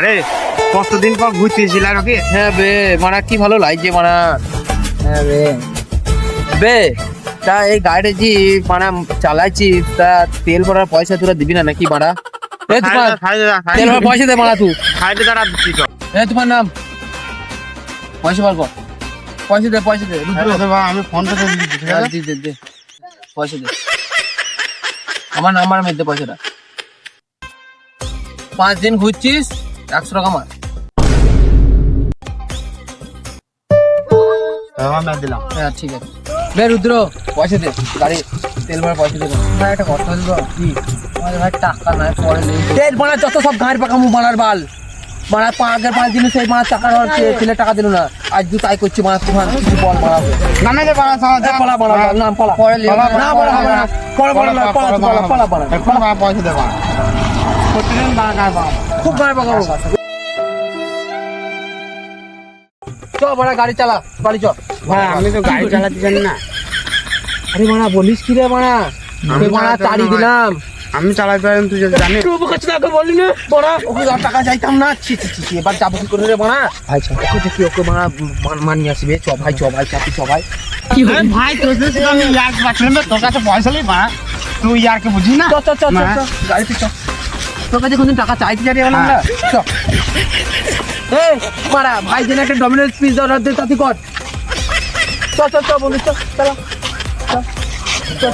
আরে কতদিন পর ঘুরতেছিল নাকি? হ্যাঁ বে মারা কি ভালো লাগছে মারা। হ্যাঁ বে বে তা এই গাড়ি যে মারা চালাইছি তা তেল ভরার পয়সা তোরা দিবি না নাকি মারা? এ তোমার তেল ভরার পয়সা দে মারা তুই। সাইডে দাঁড়া দিচ্ছি তো। এ তোমার নাম পয়সা বার কর। পয়সা দে পয়সা দে রুদ্র। আমি ফোন পে করে দিচ্ছি, ঠিক আছে? দে দে দে পয়সা দে আমার নাম্বার মধ্যে পয়সাটা। 5 দিন ঘুরছিস 100 টাকা মার। আমি দিলাম। হ্যাঁ ঠিক আছে বে রুদ্র পয়সা দে গাড়ি তেল ভরার পয়সা দে। ভাই একটা কথা বলবো কি আমাদের ভাই টাকা নাই পরে নেই তেল মারা যত সব গাড়ি পাকামু মারার বাল মারা 5 দিন সেই মারা টাকা তেলে টাকা দিল না আজ দু তাই করছি মারা তুফান কিছু বল মারা না না যে বাড়া সামনে পলা পলা নাম পলা পরে না পলা হবে না পরে পলা পলা পলা পলা এখন পয়সা দেবা প্রতিদিন বাড়া গায় বাবা খুব গাড়ি পাকাবো চ বড় গাড়ি চালা বাড়ি চ। ভাই আমি তো গাড়ি চালাতে জানি না। আরে মারা বলিস কি রে মারা আমি মারা তাড়ি দিলাম আমি চালাতে পারি তুই যদি জানিস। তুই কাছে না বললি না বড়া ওকে টাকা চাইতাম না ছি ছি ছি এবার যাবো কি করে রে মারা ভাই চ ওকে দেখি ওকে মারা মানি আসবে চ ভাই চাপি চ ভাই কি হয় ভাই তোর কাছে আমি ইয়ার পাচ্ছিলাম না, তোর কাছে পয়সা নেই মা, তুই ইয়ারকে বুঝিস না। চ চ চ চ গাড়িতে চ তোর কাছে কোনদিন টাকা চাইতে যাই গেলাম না চ এই মারা ভাই যেন একটা ডমিনোজ পিস দাও রাত তাতি কর চ চ চ বন্ধু চ চলো চ চ